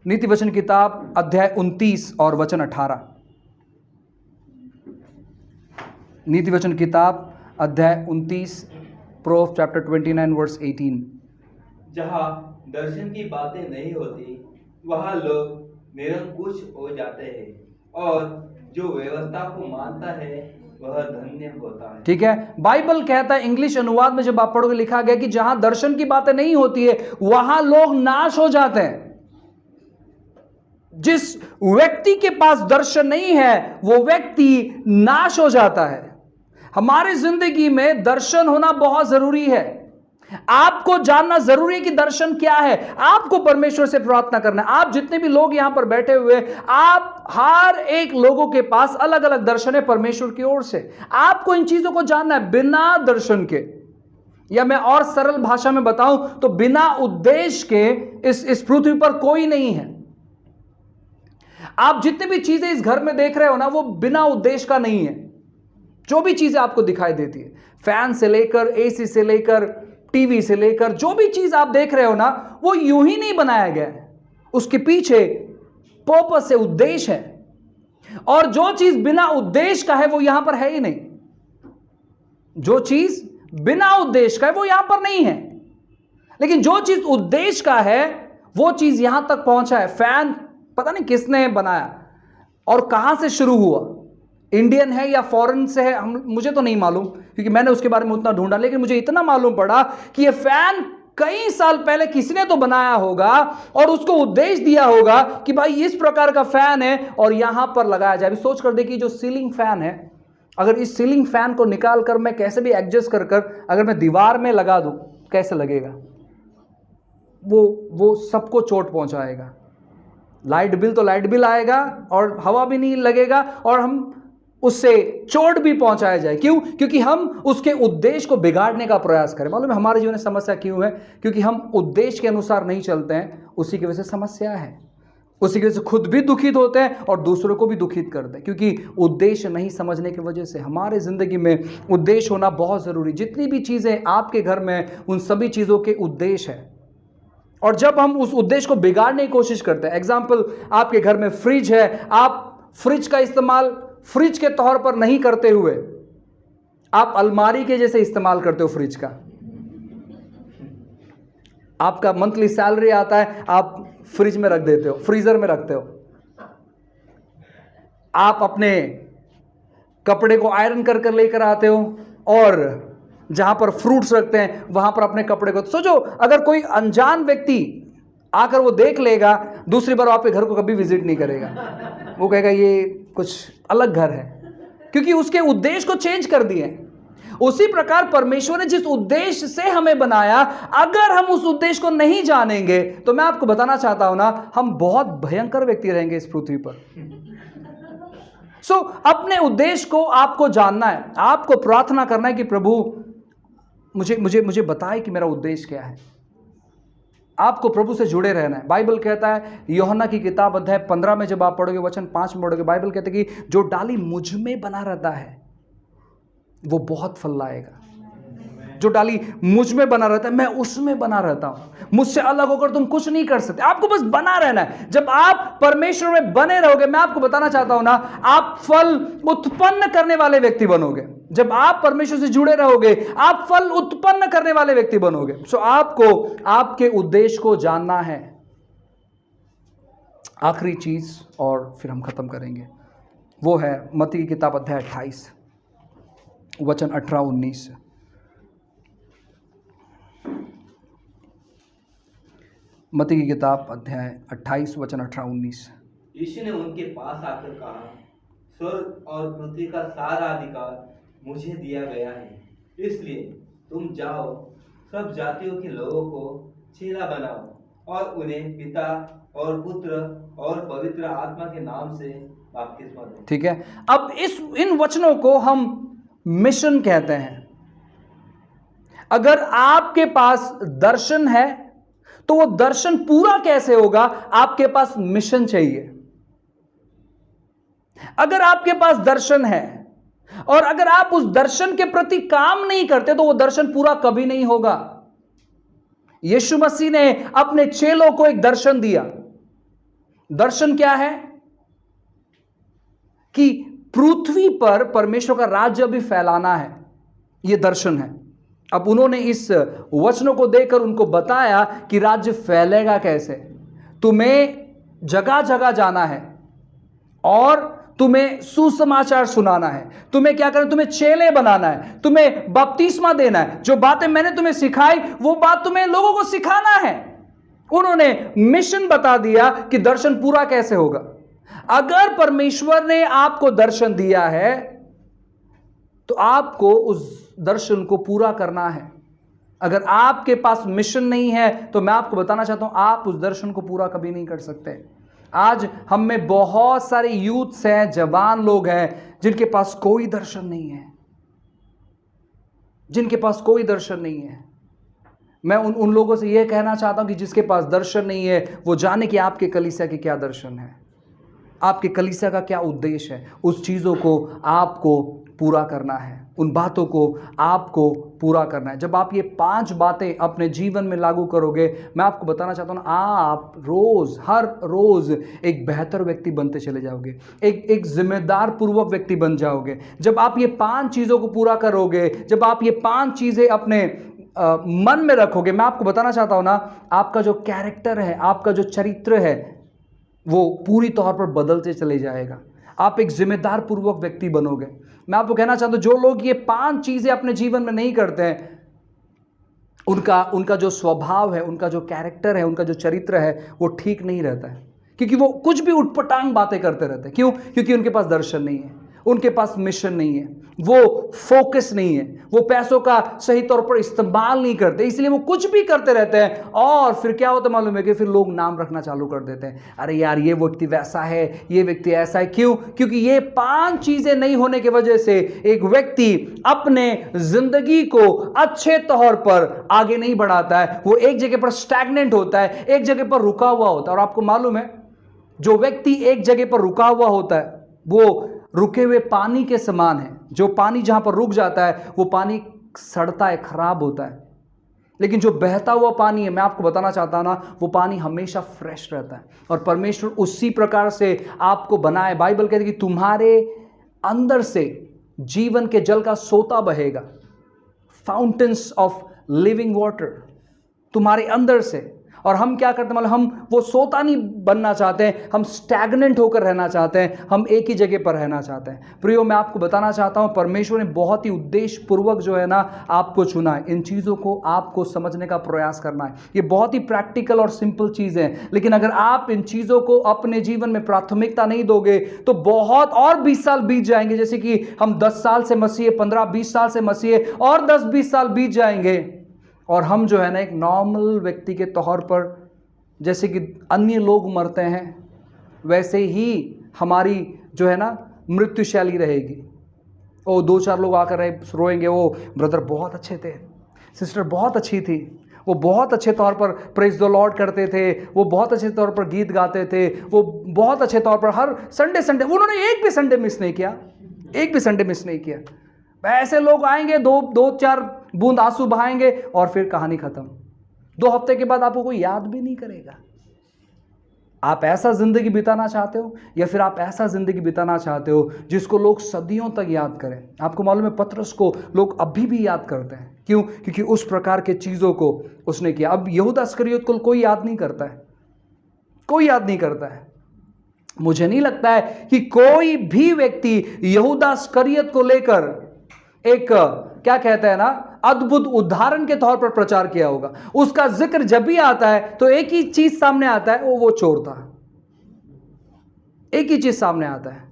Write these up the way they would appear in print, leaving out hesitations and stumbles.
नीति वचन किताब अध्याय 29 और वचन 18। नीति वचन किताब अध्याय 29, प्रोवर्ब्स चैप्टर 29 वर्स 18। जहाँ दर्शन की बातें नहीं होती वहाँ लोग निरंकुश हो जाते हैं और जो व्यवस्था को मानता है वह धन्य होता है। ठीक है, बाइबल कहता है, इंग्लिश अनुवाद में जब आप पढ़ोगे लिखा गया कि जहां दर्शन की बातें नहीं होती है वहां लोग नाश हो जाते हैं। जिस व्यक्ति के पास दर्शन नहीं है वो व्यक्ति नाश हो जाता है। हमारी जिंदगी में दर्शन होना बहुत जरूरी है। आपको जानना जरूरी है कि दर्शन क्या है। आपको परमेश्वर से प्रार्थना करना है। आप जितने भी लोग यहां पर बैठे हुए, आप हर एक लोगों के पास अलग अलग दर्शन है परमेश्वर की ओर से। आपको इन चीजों को जानना है। बिना दर्शन के, या मैं और सरल भाषा में बताऊं तो बिना उद्देश्य के इस पृथ्वी पर कोई नहीं है। आप जितनी भी चीजें इस घर में देख रहे हो ना, वो बिना उद्देश्य का नहीं है। जो भी चीजें आपको दिखाई देती है, फैन से लेकर एसी से लेकर टीवी से लेकर जो भी चीज आप देख रहे हो ना, वो यूं ही नहीं बनाया गया है। उसके पीछे पर्पस है, उद्देश्य है। और जो चीज बिना उद्देश्य का है वो यहां पर है ही नहीं। जो चीज बिना उद्देश्य का है वो यहां पर नहीं है, लेकिन जो चीज उद्देश्य का है वो चीज यहां तक पहुंचा है। फैन पता नहीं किसने बनाया और कहां से शुरू हुआ, इंडियन है या फॉरेन से है, मुझे तो नहीं मालूम क्योंकि मैंने उसके बारे में उतना ढूंढा। लेकिन मुझे इतना मालूम पड़ा कि ये फैन कई साल पहले किसी ने तो बनाया होगा और उसको उद्देश्य दिया होगा कि भाई इस प्रकार का फैन है और यहां पर लगाया जाए। अभी सोच कर देखिए, जो सीलिंग फैन है, अगर इस सीलिंग फैन को निकाल कर मैं कैसे भी एडजस्ट कर कर अगर मैं दीवार में लगा दूं, कैसे लगेगा? वो सबको चोट पहुंचाएगा। लाइट बिल तो लाइट बिल आएगा और हवा भी नहीं लगेगा और हम उससे चोट भी पहुंचाया जाए। क्यों? क्योंकि हम उसके उद्देश्य को बिगाड़ने का प्रयास करें। मालूम है हमारे जीवन में समस्या क्यों है? क्योंकि हम उद्देश्य के अनुसार नहीं चलते हैं। उसी की वजह से समस्या है। उसी की वजह से खुद भी दुखित होते हैं और दूसरों को भी दुखित करते हैं, क्योंकि उद्देश्य नहीं समझने की वजह से। हमारे जिंदगी में उद्देश्य होना बहुत जरूरी। जितनी भी चीजें आपके घर में, उन सभी चीजों के उद्देश्य है। और जब हम उस उद्देश्य को बिगाड़ने की कोशिश करते हैं, एग्जाम्पल, आपके घर में फ्रिज है, आप फ्रिज का इस्तेमाल फ्रिज के तौर पर नहीं करते हुए आप अलमारी के जैसे इस्तेमाल करते हो फ्रिज का। आपका मंथली सैलरी आता है, आप फ्रिज में रख देते हो, फ्रीजर में रखते हो। आप अपने कपड़े को आयरन कर कर लेकर आते हो और जहां पर फ्रूट्स रखते हैं वहां पर अपने कपड़े को। सोचो, अगर कोई अनजान व्यक्ति आकर वो देख लेगा, दूसरी बार आपके घर को कभी विजिट नहीं करेगा। वो कहेगा ये कुछ अलग घर है, क्योंकि उसके उद्देश्य को चेंज कर दिए। उसी प्रकार परमेश्वर ने जिस उद्देश्य से हमें बनाया, अगर हम उस उद्देश्य को नहीं जानेंगे तो मैं आपको बताना चाहता हूं ना, हम बहुत भयंकर व्यक्ति रहेंगे इस पृथ्वी पर। अपने उद्देश्य को आपको जानना है। आपको प्रार्थना करना है कि प्रभु मुझे बताए कि मेरा उद्देश्य क्या है। आपको प्रभु से जुड़े रहना है। बाइबल कहता है, यूहन्ना की किताब अध्याय 15 में जब आप पढ़ोगे, वचन 5 में पढ़ोगे, बाइबल कहता है कि जो डाली मुझ में बना रहता है वो बहुत फल लाएगा। जो डाली मुझ में बना रहता है, मैं उसमें बना रहता हूं। मुझसे अलग होकर तुम कुछ नहीं कर सकते। आपको बस बना रहना है। जब आप परमेश्वर में बने रहोगे, मैं आपको बताना चाहता हूं ना, आप फल उत्पन्न करने वाले व्यक्ति बनोगे। जब आप परमेश्वर से जुड़े रहोगे, आप फल उत्पन्न करने वाले व्यक्ति बनोगे। आपको आपके उद्देश्य को जानना है। आखिरी चीज और फिर हम खत्म करेंगे, वो है मत्ती की किताब अध्याय 28 वचन 18-19। मत्ती की किताब अध्याय 28 वचन 18-19। यीशु ने उनके पास आकर कहा, स्वर्ग और पृथ्वी का सारा अधिकार मुझे दिया गया है, इसलिए तुम जाओ, सब जातियों के लोगों को चेला बनाओ और उन्हें पिता और पुत्र और पवित्र आत्मा के नाम से बपतिस्मा दो। ठीक है, अब इन वचनों को हम मिशन कहते हैं। अगर आपके पास दर्शन है तो वो दर्शन पूरा कैसे होगा? आपके पास मिशन चाहिए। अगर आपके पास दर्शन है और अगर आप उस दर्शन के प्रति काम नहीं करते तो वो दर्शन पूरा कभी नहीं होगा। यीशु मसीह ने अपने चेलों को एक दर्शन दिया। दर्शन क्या है कि पृथ्वी पर परमेश्वर का राज्य अभी फैलाना है, यह दर्शन है। अब उन्होंने इस वचनों को देकर उनको बताया कि राज्य फैलेगा कैसे। तुम्हें जगह जगह जाना है और तुम्हें सुसमाचार सुनाना है। तुम्हें क्या करना, तुम्हें चेले बनाना है, तुम्हें बपतिस्मा देना है। जो बातें मैंने तुम्हें सिखाई वो बात तुम्हें लोगों को सिखाना है। उन्होंने मिशन बता दिया कि दर्शन पूरा कैसे होगा। अगर परमेश्वर ने आपको दर्शन दिया है तो आपको उस दर्शन को पूरा करना है। अगर आपके पास मिशन नहीं है तो मैं आपको बताना चाहता हूं, आप उस दर्शन को पूरा कभी नहीं कर सकते। आज हम में बहुत सारे यूथ्स हैं, जवान लोग हैं जिनके पास कोई दर्शन नहीं है, जिनके पास कोई दर्शन नहीं है। मैं उन लोगों से यह कहना चाहता हूं कि जिसके पास दर्शन नहीं है वो जाने कि आपके कलीसिया के क्या दर्शन है, आपके कलीसिया का क्या उद्देश्य है। उस चीज़ों को आपको पूरा करना है, उन बातों को आपको पूरा करना है। जब आप ये 5 बातें अपने जीवन में लागू करोगे, मैं आपको बताना चाहता हूँ, आप हर रोज एक बेहतर व्यक्ति बनते चले जाओगे, एक जिम्मेदार पूर्वक व्यक्ति बन जाओगे। जब आप ये 5 चीज़ों को पूरा करोगे, जब आप ये 5 चीज़ें अपने मन में रखोगे, मैं आपको बताना चाहता हूँ ना, आपका जो कैरेक्टर है, आपका जो चरित्र है वो पूरी तौर पर बदलते चले जाएगा। आप एक जिम्मेदार पूर्वक व्यक्ति बनोगे। मैं आपको कहना चाहता हूं, जो लोग ये 5 चीजें अपने जीवन में नहीं करते हैं, उनका जो स्वभाव है, उनका जो कैरेक्टर है, उनका जो चरित्र है वो ठीक नहीं रहता है, क्योंकि वो कुछ भी उटपटांग बातें करते रहते हैं। क्यों? क्योंकि उनके पास दर्शन नहीं है, उनके पास मिशन नहीं है, वो फोकस नहीं है, वो पैसों का सही तौर पर इस्तेमाल नहीं करते, इसलिए वो कुछ भी करते रहते हैं। और फिर क्या होता है मालूम है कि फिर लोग नाम रखना चालू कर देते हैं, अरे यार ये व्यक्ति वैसा है, ये व्यक्ति ऐसा है। क्यों? क्योंकि ये 5 चीजें नहीं होने की वजह से एक व्यक्ति अपने जिंदगी को अच्छे तौर पर आगे नहीं बढ़ाता है, वो एक जगह पर स्टैग्नेंट होता है, एक जगह पर रुका हुआ होता है। और आपको मालूम है, जो व्यक्ति एक जगह पर रुका हुआ होता है वो रुके हुए पानी के समान है। जो पानी जहां पर रुक जाता है वो पानी सड़ता है, खराब होता है। लेकिन जो बहता हुआ पानी है, मैं आपको बताना चाहता हूं ना, वो पानी हमेशा फ्रेश रहता है। और परमेश्वर उसी प्रकार से आपको बनाए। बाइबल कहती है कि तुम्हारे अंदर से जीवन के जल का सोता बहेगा, फाउंटेन्स ऑफ लिविंग वाटर तुम्हारे अंदर से। और हम क्या करते हैं, मतलब हम वो सोता नहीं बनना चाहते हैं, हम स्टैग्नेंट होकर रहना चाहते हैं, हम एक ही जगह पर रहना चाहते हैं। प्रियो, मैं आपको बताना चाहता हूं, परमेश्वर ने बहुत ही उद्देश्य पूर्वक जो है ना आपको चुना है। इन चीज़ों को आपको समझने का प्रयास करना है। ये बहुत ही प्रैक्टिकल और सिंपल चीज़ है, लेकिन अगर आप इन चीज़ों को अपने जीवन में प्राथमिकता नहीं दोगे तो बहुत और 20 साल बीत जाएंगे। जैसे कि हम 10 साल से मसीह, 15-20 साल से मसीह, और 10-20 साल बीत जाएंगे और हम जो है ना एक नॉर्मल व्यक्ति के तौर पर, जैसे कि अन्य लोग मरते हैं वैसे ही हमारी जो है ना मृत्यु शैली रहेगी। ओ 2-4 लोग आकर रोएंगे, वो ब्रदर बहुत अच्छे थे, सिस्टर बहुत अच्छी थी, वो बहुत अच्छे तौर पर प्रेज द लॉर्ड करते थे, वो बहुत अच्छे तौर पर गीत गाते थे, वो बहुत अच्छे तौर पर हर संडे उन्होंने एक भी संडे मिस नहीं किया, एक भी संडे मिस नहीं किया। ऐसे लोग आएंगे, 2-4 बूंद आंसू बहाएंगे और फिर कहानी खत्म। 2 हफ्ते के बाद आपको कोई याद भी नहीं करेगा। आप ऐसा जिंदगी बिताना चाहते हो या फिर आप ऐसा जिंदगी बिताना चाहते हो जिसको लोग सदियों तक याद करें? आपको मालूम है पतरस को लोग अभी भी याद करते हैं। क्यों? क्योंकि उस प्रकार के चीजों को उसने किया। अब यहूदा इस्करियोत को कोई याद नहीं करता है, कोई याद नहीं करता है। मुझे नहीं लगता है कि कोई भी व्यक्ति यहूदा इस्करियोत को लेकर एक क्या कहते हैं ना अद्भुत उदाहरण के तौर पर प्रचार किया होगा। उसका जिक्र जब भी आता है तो एक ही चीज सामने आता है, वो चोर था। एक ही चीज सामने आता है।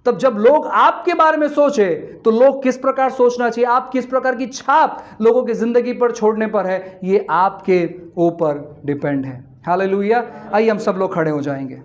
तब जब लोग आपके बारे में सोचे तो लोग किस प्रकार सोचना चाहिए, आप किस प्रकार की छाप लोगों की जिंदगी पर छोड़ने पर है, ये आपके ऊपर डिपेंड है। हालेलुया। आइए हम सब लोग खड़े हो जाएंगे।